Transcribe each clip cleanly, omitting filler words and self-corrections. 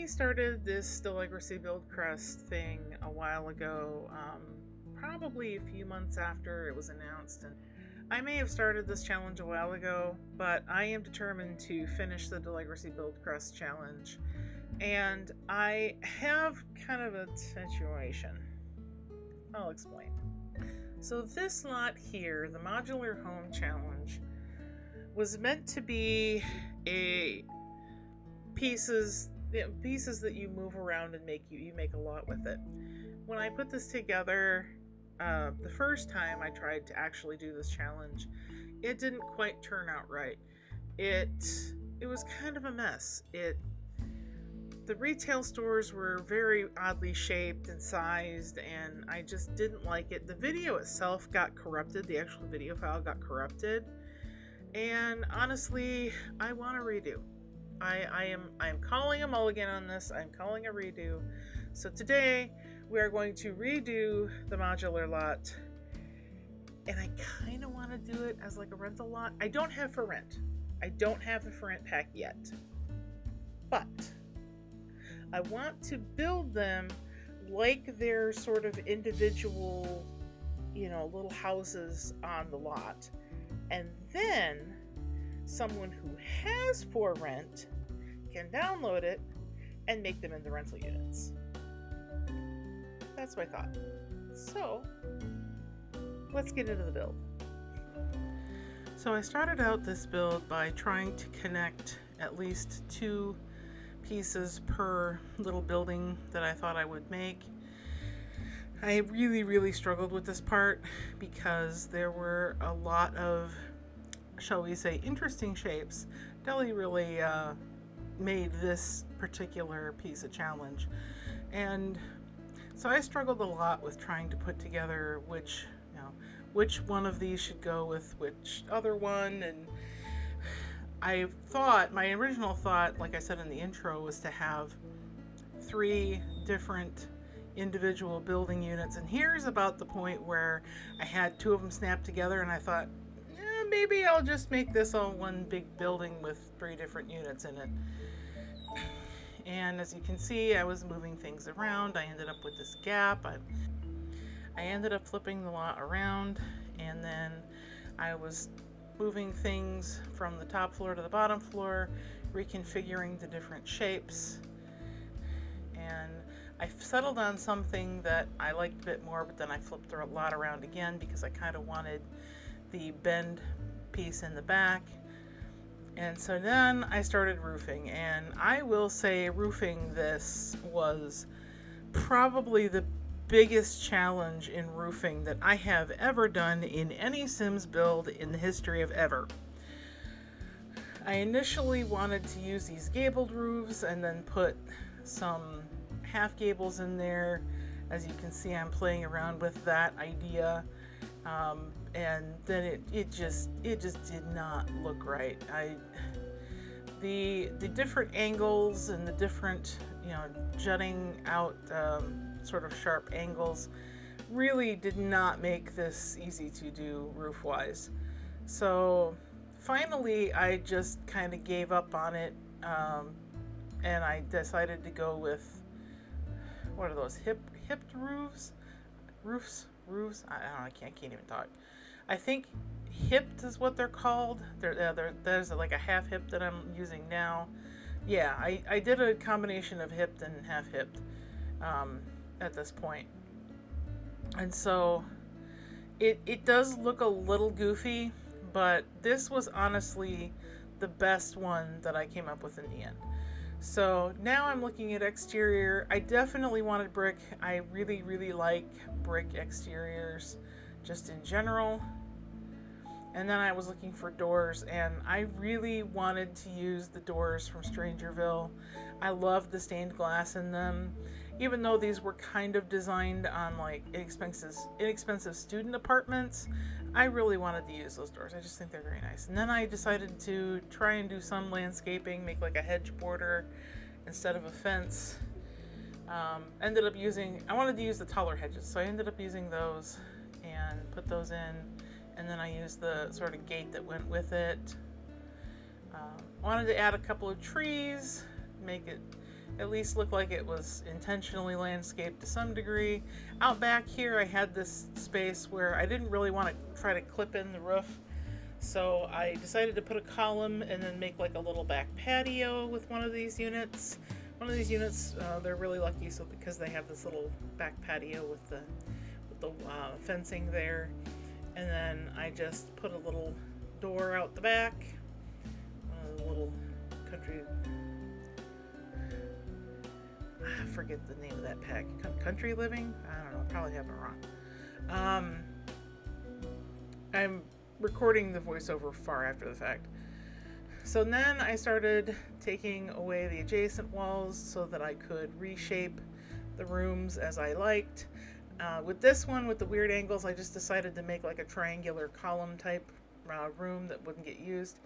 I started this Deligract BuildCrest thing a while ago, probably a few months after it was announced, and I may have started this challenge a while ago, but I am determined to finish the Deligract BuildCrest challenge, and I have kind of a situation. I'll explain. So this lot here, the Modular Home Challenge, was meant to be a pieces that you move around and you make a lot with it. When I put this together the first time I tried to actually do this challenge, it didn't quite turn out right. It was kind of a mess. The retail stores were very oddly shaped and sized, and I just didn't like it. The video itself got corrupted. The actual video file got corrupted, and honestly, I want a redo. I'm calling a mulligan on this. I'm calling a redo. So today we are going to redo the modular lot, and I kind of want to do it as like a rental lot. I don't have for rent. I don't have the for rent pack yet, but I want to build them like they're sort of individual, little houses on the lot, and then someone who has for rent can download it and make them into rental units. That's my thought. So let's get into the build. So I started out this build by trying to connect at least 2 pieces per little building that I thought I would make. I really struggled with this part because there were a lot of, shall we say, interesting shapes. Deli really made this particular piece a challenge, and so I struggled a lot with trying to put together which one of these should go with which other one. And my original thought, like I said in the intro, was to have 3 different individual building units, and here's about the point where I had 2 of them snapped together, and I thought, maybe I'll just make this all one big building with 3 different units in it. And as you can see, I was moving things around. I ended up with this gap. I ended up flipping the lot around, and then I was moving things from the top floor to the bottom floor, reconfiguring the different shapes, and I settled on something that I liked a bit more, but then I flipped the lot around again because I kind of wanted the bend piece in the back. And so then I started roofing, and I will say roofing this was probably the biggest challenge in roofing that I have ever done in any Sims build in the history of ever. I initially wanted to use these gabled roofs and then put some half gables in there. As you can see, I'm playing around with that idea. And then it just did not look right. The different angles and the different jutting out sort of sharp angles really did not make this easy to do roof wise. So finally I just kind of gave up on it, and I decided to go with, what are those, hipped roofs? I don't know, I can't even talk. I think hipped is what they're called. There's like a half hip that I'm using now. Yeah, I did a combination of hipped and half hipped at this point. And so it does look a little goofy, but this was honestly the best one that I came up with in the end. So now I'm looking at exterior. I definitely wanted brick. I really like brick exteriors just in general. And then I was looking for doors, and I really wanted to use the doors from Strangerville. I love the stained glass in them. Even though these were kind of designed on like inexpensive student apartments, I really wanted to use those doors. I just think they're very nice. And then I decided to try and do some landscaping, make like a hedge border instead of a fence. I wanted to use the taller hedges, so I ended up using those and put those in. And then I used the sort of gate that went with it. Wanted to add a couple of trees, make it at least look like it was intentionally landscaped to some degree. Out back here I had this space where I didn't really want to try to clip in the roof, so I decided to put a column and then make like a little back patio with one of these units. They're really lucky because they have this little back patio with the fencing there. And then I just put a little door out the back, a little country, I forget the name of that pack, Country Living? I don't know, probably have it wrong. I'm recording the voiceover far after the fact. So then I started taking away the adjacent walls so that I could reshape the rooms as I liked. With this one, with the weird angles, I just decided to make like a triangular column type room that wouldn't get used.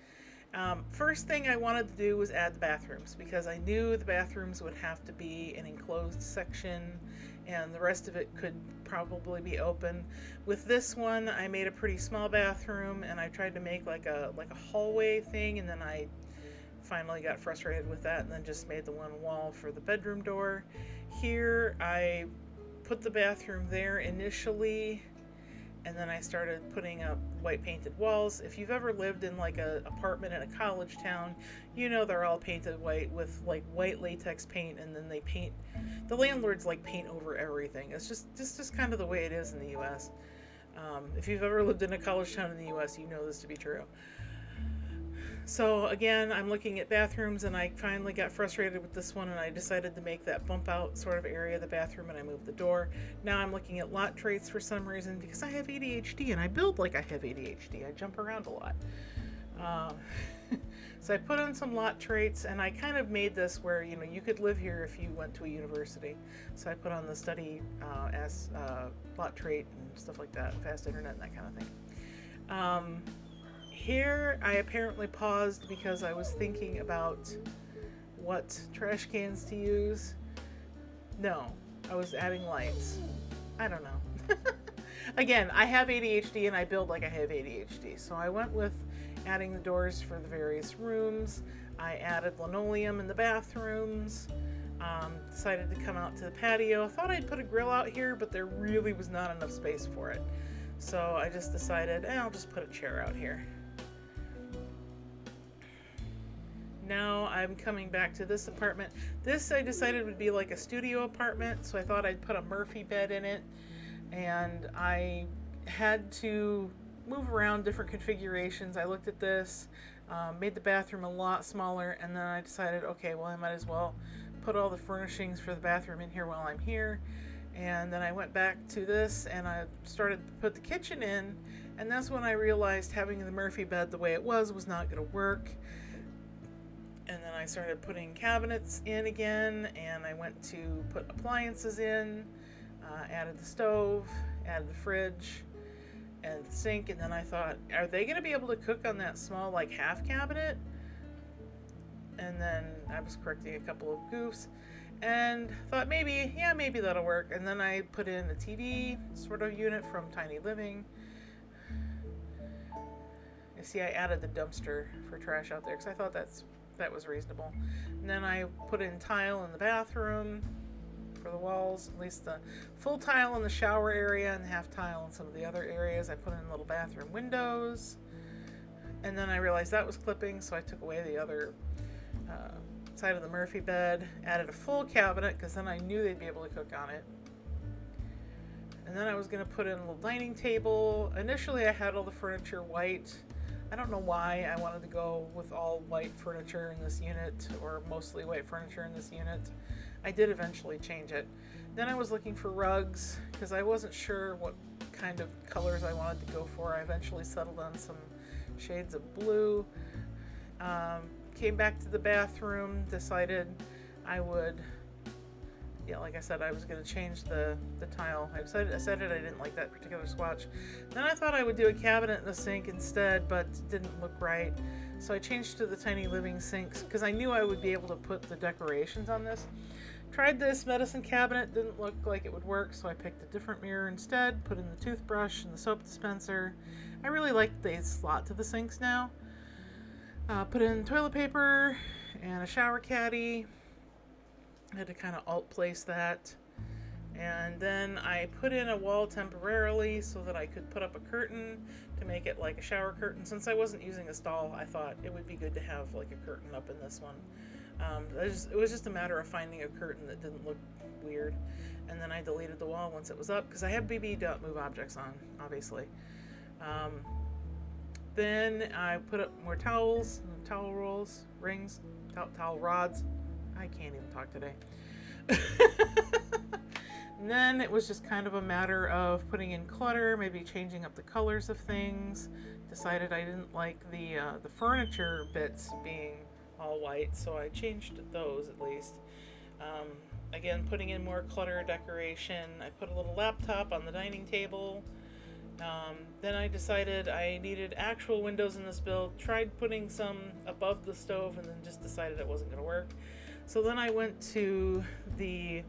First thing I wanted to do was add the bathrooms, because I knew the bathrooms would have to be an enclosed section and the rest of it could probably be open. With this one, I made a pretty small bathroom and I tried to make like a hallway thing, and then I finally got frustrated with that and then just made the one wall for the bedroom door. Here I put the bathroom there initially, and then I started putting up white painted walls. If you've ever lived in like an apartment in a college town, you know they're all painted white with like white latex paint, and then the landlords like paint over everything. It's just kind of the way it is in the US. If you've ever lived in a college town in the US, you know this to be true. So again, I'm looking at bathrooms, and I finally got frustrated with this one, and I decided to make that bump out sort of area of the bathroom, and I moved the door. Now I'm looking at lot traits for some reason, because I have ADHD, and I build like I have ADHD. I jump around a lot. So I put in some lot traits, and I kind of made this where, you know, you could live here if you went to a university. So I put on the study as lot trait and stuff like that, fast internet and that kind of thing. Here I apparently paused because I was thinking about what trash cans to use. No, I was adding lights. I don't know. Again, I have ADHD and I build like I have ADHD. So I went with adding the doors for the various rooms. I added linoleum in the bathrooms. Decided to come out to the patio. Thought I'd put a grill out here, but there really was not enough space for it. So I just decided, I'll just put a chair out here. Now I'm coming back to this apartment. This I decided would be like a studio apartment, so I thought I'd put a Murphy bed in it, and I had to move around different configurations. I looked at this, made the bathroom a lot smaller, and then I decided, okay, well I might as well put all the furnishings for the bathroom in here while I'm here. And then I went back to this and I started to put the kitchen in, and that's when I realized having the Murphy bed the way it was not going to work. And then I started putting cabinets in again, and I went to put appliances in, added the stove, added the fridge, and the sink, and then I thought, are they going to be able to cook on that small like half cabinet? And then I was correcting a couple of goofs, and thought maybe that'll work. And then I put in a TV sort of unit from Tiny Living. You see, I added the dumpster for trash out there because I thought that was reasonable. And then I put in tile in the bathroom for the walls, at least the full tile in the shower area and half tile in some of the other areas. I put in little bathroom windows, and then I realized that was clipping, so I took away the other side of the Murphy bed, added a full cabinet because then I knew they'd be able to cook on it. And then I was going to put in a little dining table. Initially I had all the furniture white. I don't know why I wanted to go with all white furniture in this unit, or mostly white furniture in this unit. I did eventually change it. Then I was looking for rugs because I wasn't sure what kind of colors I wanted to go for. I eventually settled on some shades of blue. Came back to the bathroom, decided I would, like I said, I was going to change the tile. I decided I didn't like that particular swatch. Then I thought I would do a cabinet in the sink instead, but it didn't look right. So I changed to the Tiny Living sinks because I knew I would be able to put the decorations on this. Tried this medicine cabinet, didn't look like it would work, so I picked a different mirror instead, put in the toothbrush and the soap dispenser. I really like the slot to the sinks now. Put in toilet paper and a shower caddy. I had to kind of alt place that. And then I put in a wall temporarily so that I could put up a curtain to make it like a shower curtain. Since I wasn't using a stall, I thought it would be good to have like a curtain up in this one. It was just a matter of finding a curtain that didn't look weird. And then I deleted the wall once it was up because I have BB.move objects on, obviously. Then I put up more towels, towel rolls, rings, towel rods. I can't even talk today. And then it was just kind of a matter of putting in clutter, maybe changing up the colors of things. Decided I didn't like the furniture bits being all white, so I changed those at least. Again, putting in more clutter decoration. I put a little laptop on the dining table. Then I decided I needed actual windows in this build. Tried putting some above the stove and then just decided it wasn't going to work. So then I went to the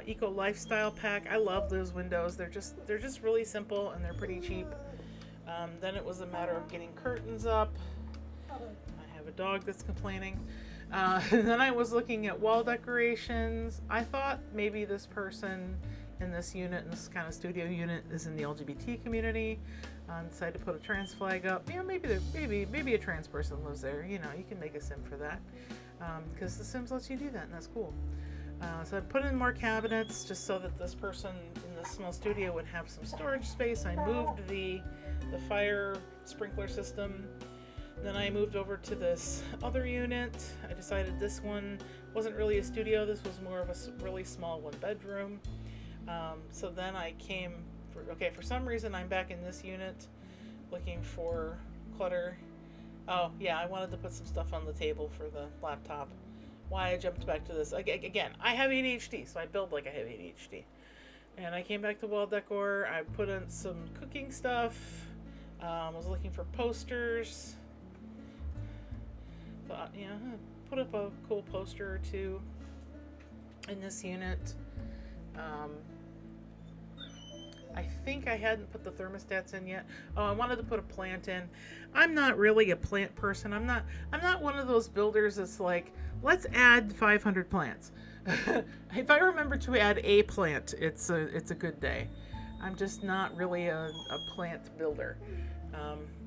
Eco Lifestyle pack. I love those windows. They're just really simple and they're pretty cheap. Then it was a matter of getting curtains up. I have a dog that's complaining. Then I was looking at wall decorations. I thought maybe this person in this unit, in this kind of studio unit, is in the LGBT community. Decided to put a trans flag up. Yeah, maybe a trans person lives there. You know, you can make a sim for that because the Sims lets you do that, and that's cool. So I put in more cabinets just so that this person in this small studio would have some storage space. I moved the fire sprinkler system. Then I moved over to this other unit. I decided this one wasn't really a studio. This was more of a really small one bedroom. So then I came for some reason I'm back in this unit looking for clutter. Oh yeah, I wanted to put some stuff on the table for the laptop. Why I jumped back to this. Again, I have ADHD, so I build like I have ADHD. And I came back to wall decor. I put in some cooking stuff. Was looking for posters. Thought, yeah, put up a cool poster or two in this unit. I think I hadn't put the thermostats in yet. Oh, I wanted to put a plant in. I'm not really a plant person. I'm not one of those builders that's like, let's add 500 plants. If I remember to add a plant, it's a good day. I'm just not really a plant builder.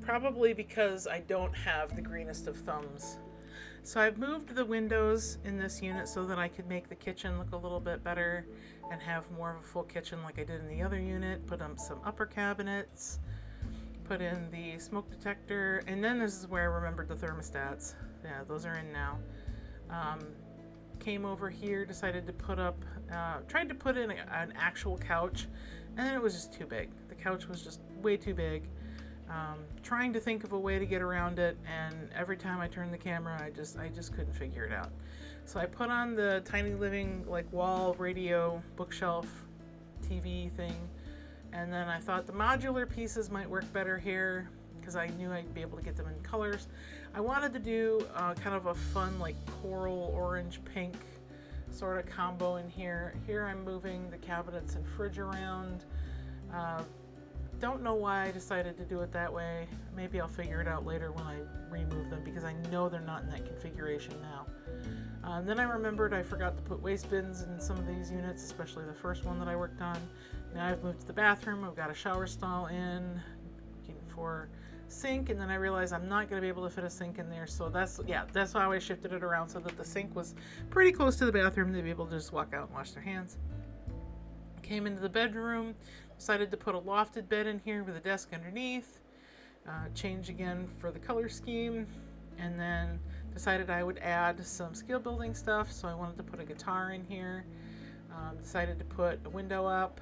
Probably because I don't have the greenest of thumbs. So I've moved the windows in this unit so that I could make the kitchen look a little bit better and have more of a full kitchen like I did in the other unit. Put up some upper cabinets, put in the smoke detector, and then this is where I remembered the thermostats. Yeah, those are in now. Came over here, decided to put up, tried to put in an actual couch, and then it was just too big. The couch was just way too big. Trying to think of a way to get around it, and every time I turned the camera, I just couldn't figure it out. So I put on the tiny living like wall radio bookshelf TV thing, and then I thought the modular pieces might work better here because I knew I'd be able to get them in colors. I wanted to do kind of a fun like coral orange pink sort of combo in here. Here I'm moving the cabinets and fridge around. Don't know why I decided to do it that way. Maybe I'll figure it out later when I remove them because I know they're not in that configuration now. Then I remembered I forgot to put waste bins in some of these units, especially the first one that I worked on. Now I've moved to the bathroom. I've got a shower stall in, looking for sink, and then I realized I'm not going to be able to fit a sink in there. So that's how I shifted it around so that the sink was pretty close to the bathroom. They'd be able to just walk out and wash their hands. Came into the bedroom. Decided to put a lofted bed in here with a desk underneath, change again for the color scheme, and then decided I would add some skill building stuff, so I wanted to put a guitar in here. Decided to put a window up,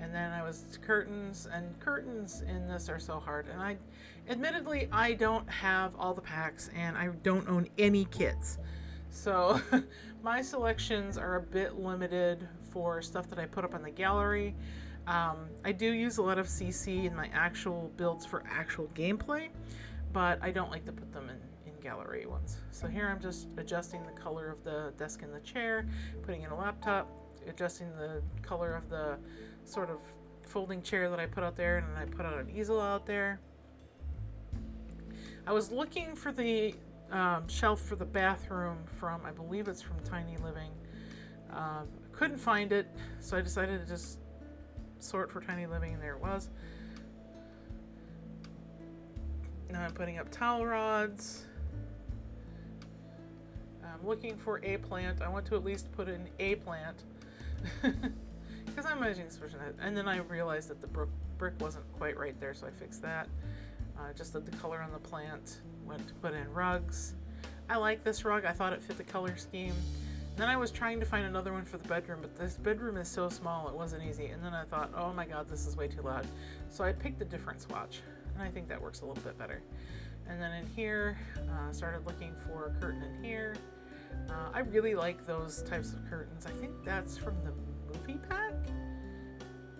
and then I was curtains, and curtains in this are so hard, and admittedly I don't have all the packs and I don't own any kits, so my selections are a bit limited for stuff that I put up on the gallery. I do use a lot of CC in my actual builds for actual gameplay, but I don't like to put them in gallery ones. So here I'm just adjusting the color of the desk and the chair, putting in a laptop, adjusting the color of the sort of folding chair that I put out there, and then I put out an easel out there. I was looking for the shelf for the bathroom from, I believe it's from Tiny Living. Couldn't find it, so I decided to just sort for Tiny Living, and there it was. Now I'm putting up towel rods. I'm looking for a plant. I want to at least put in a plant because I'm imagining this version. And then I realized that the brick wasn't quite right there, so I fixed that. Just did the color on the plant. Went to put in rugs. I like this rug. I thought it fit the color scheme. Then I was trying to find another one for the bedroom, but this bedroom is so small it wasn't easy. And then I thought, oh my god, this is way too loud. So I picked a different swatch, and I think that works a little bit better. And then in here, started looking for a curtain in here. I really like those types of curtains. I think that's from the movie pack.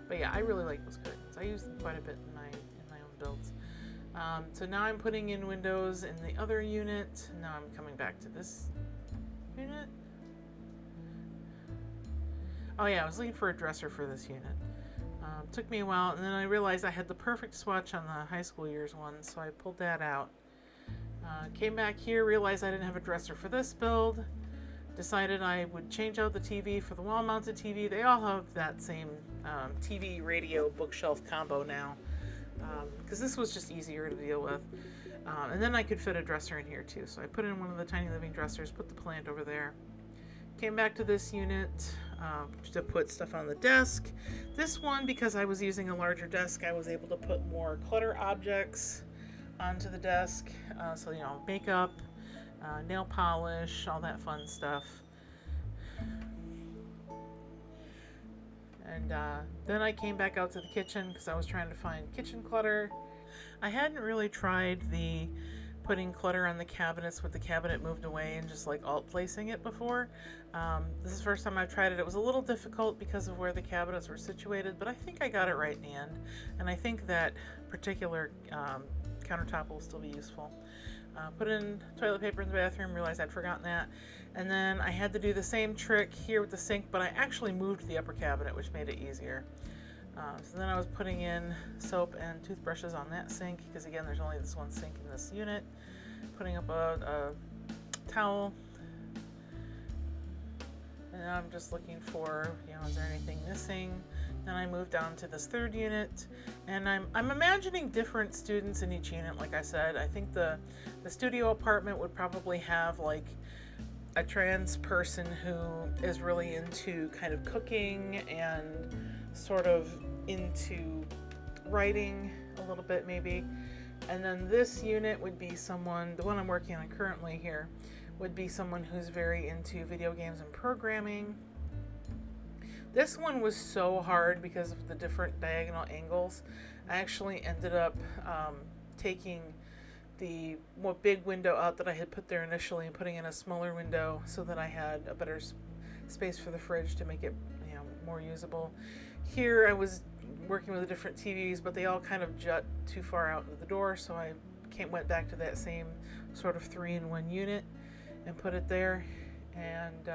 But yeah, I really like those curtains. I use them quite a bit in my own builds. So now I'm putting in windows in the other unit. Now I'm coming back to this unit. Oh yeah, I was looking for a dresser for this unit. Took me a while, and then I realized I had the perfect swatch on the high school years one, so I pulled that out. Came back here, realized I didn't have a dresser for this build. Decided I would change out the TV for the wall-mounted TV. They all have that same TV, radio, bookshelf combo now, because this was just easier to deal with. And then I could fit a dresser in here too, so I put in one of the Tiny Living dressers, put the plant over there. Came back to this unit to put stuff on the desk. This one, because I was using a larger desk, I was able to put more clutter objects onto the desk. So, you know, makeup, nail polish, all that fun stuff. And then I came back out to the kitchen because I was trying to find kitchen clutter. I hadn't really tried the putting clutter on the cabinets with the cabinet moved away and just like alt placing it before. This is the first time I've tried it. It was a little difficult because of where the cabinets were situated, but I think I got it right in the end. And I think that particular countertop will still be useful. Put in toilet paper in the bathroom, realized I'd forgotten that. And then I had to do the same trick here with the sink, but I actually moved the upper cabinet, which made it easier. So then I was putting in soap and toothbrushes on that sink, because again, there's only this one sink in this unit. Putting up a towel. And I'm just looking for, you know, is there anything missing? Then I moved down to this third unit, and I'm imagining different students in each unit. Like I said, I think the studio apartment would probably have like a trans person who is really into kind of cooking and sort of into writing a little bit maybe. And then this unit would be someone, the one I'm working on currently here, would be someone who's very into video games and programming. This one was so hard because of the different diagonal angles. I actually ended up taking the big window out that I had put there initially and putting in a smaller window so that I had a better space for the fridge to make it, you know, more usable. Here I was working with the different TVs, but they all kind of jut too far out into the door, so I went back to that same sort of 3-in-1 unit and put it there. And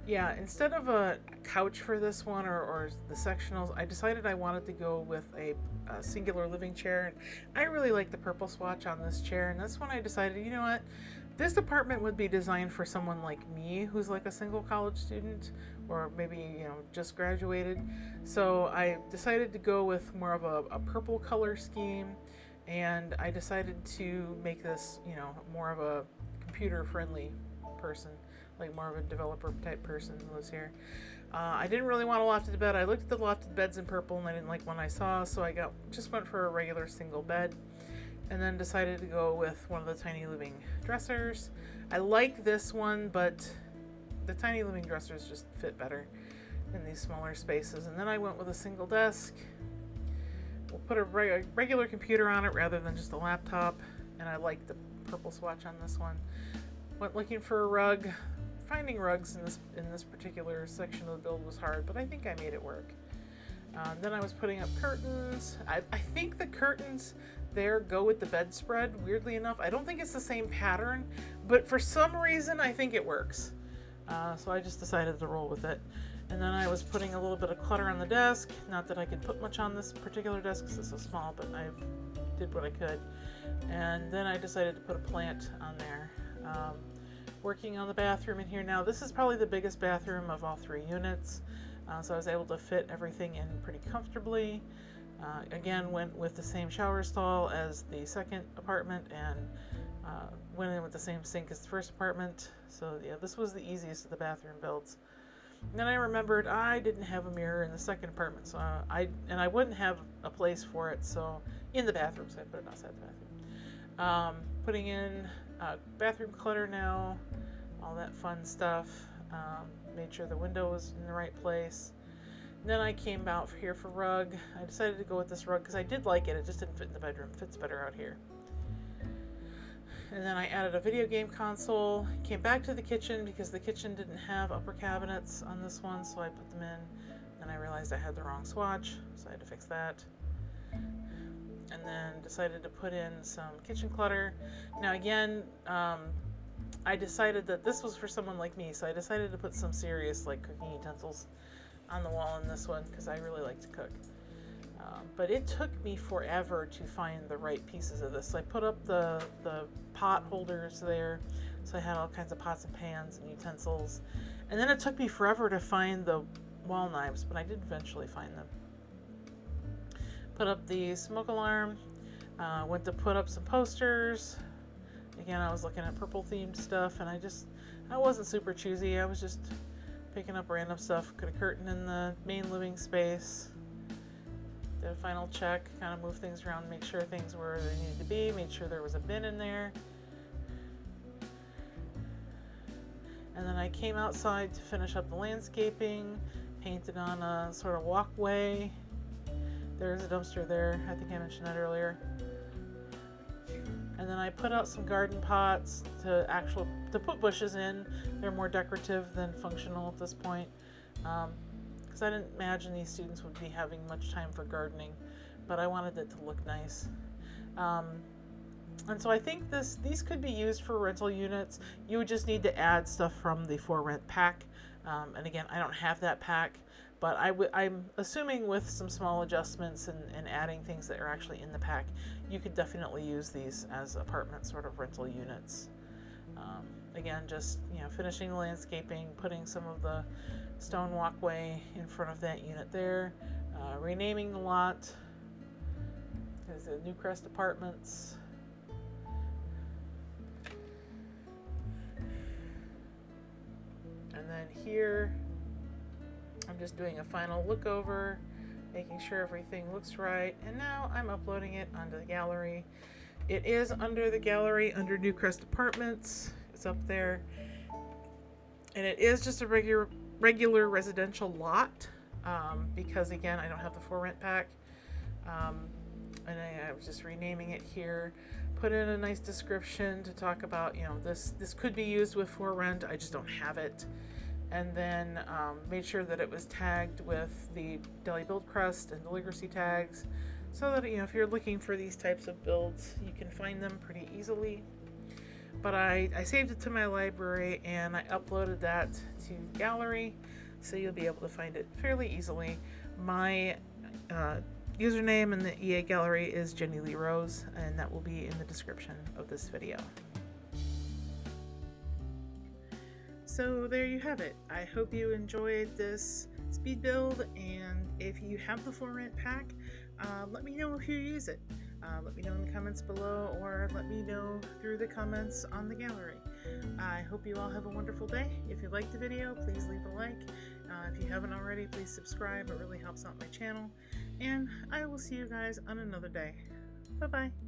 yeah, instead of a couch for this one or the sectionals, I decided I wanted to go with a singular living chair. I really like the purple swatch on this chair, and that's when I decided, you know what, this apartment would be designed for someone like me who's like a single college student or maybe, you know, just graduated. So I decided to go with more of a purple color scheme, and I decided to make this, you know, more of a computer friendly person, like more of a developer type person who lives here. I didn't really want a lofted bed. I looked at the lofted beds in purple and I didn't like one I saw, so I just went for a regular single bed, and then decided to go with one of the Tiny Living dressers. I like this one, but the Tiny Living dressers just fit better in these smaller spaces. And then I went with a single desk. We'll put a regular computer on it rather than just a laptop, and I like the purple swatch on this one. Went looking for a rug. Finding rugs in this particular section of the build was hard, but I think I made it work. Then I was putting up curtains. I think the curtains there go with the bedspread, weirdly enough. I don't think it's the same pattern, but for some reason I think it works. So I just decided to roll with it. And then I was putting a little bit of clutter on the desk. Not that I could put much on this particular desk because it's so small, but I've did what I could. And then I decided to put a plant on there. Working on the bathroom in here now. This is probably the biggest bathroom of all 3 units. So I was able to fit everything in pretty comfortably. Again, went with the same shower stall as the second apartment, and went in with the same sink as the first apartment. So yeah, this was the easiest of the bathroom builds. And then I remembered I didn't have a mirror in the second apartment, so I wouldn't have a place for it, so in the bathroom, so I put it outside the bathroom. Putting in bathroom clutter now, all that fun stuff. Made sure the window was in the right place. And then I came out here for rug. I decided to go with this rug because I did like it. It just didn't fit in the bedroom. It fits better out here. And then I added a video game console. Came back to the kitchen because the kitchen didn't have upper cabinets on this one, so I put them in. Then I realized I had the wrong swatch, so I had to fix that. And then decided to put in some kitchen clutter. Now again, I decided that this was for someone like me, so I decided to put some serious like cooking utensils on the wall in this one because I really like to cook. But it took me forever to find the right pieces of this. So I put up the pot holders there, so I had all kinds of pots and pans and utensils. And then it took me forever to find the wall knives, but I did eventually find them. Put up the smoke alarm, went to put up some posters. Again, I was looking at purple themed stuff, and I wasn't super choosy. I was just picking up random stuff. Put a curtain in the main living space. Did a final check, kind of moved things around, make sure things were where they needed to be, made sure there was a bin in there. And then I came outside to finish up the landscaping, painted on a sort of walkway. There's a dumpster there, I think I mentioned that earlier. And then I put out some garden pots to put bushes in. They're more decorative than functional at this point. Because I didn't imagine these students would be having much time for gardening, but I wanted it to look nice. And so I think these could be used for rental units. You would just need to add stuff from the For Rent pack. And again, I don't have that pack, but I'm assuming with some small adjustments and adding things that are actually in the pack, you could definitely use these as apartment sort of rental units. Again, just finishing the landscaping, putting some of the stone walkway in front of that unit there, renaming the lot. There's the BuildCrest Apartments. And then here, I'm just doing a final look over, making sure everything looks right, and now I'm uploading it onto the gallery. It is under the gallery under BuildCrest Apartments. It's up there, and it is just a regular residential lot because again I don't have the For Rent pack, and I was just renaming it here. Put in a nice description to talk about this could be used with For Rent. I just don't have it. And then made sure that it was tagged with the BuildCrest and Deligract tags, so that if you're looking for these types of builds, you can find them pretty easily. But I saved it to my library and I uploaded that to gallery, so you'll be able to find it fairly easily. My username in the EA gallery is Jennilee Rose, and that will be in the description of this video. So there you have it. I hope you enjoyed this speed build, and if you have the For Rent pack, let me know if you use it. Let me know in the comments below, or let me know through the comments on the gallery. I hope you all have a wonderful day. If you liked the video, please leave a like. If you haven't already, please subscribe. It really helps out my channel. And I will see you guys on another day. Bye-bye.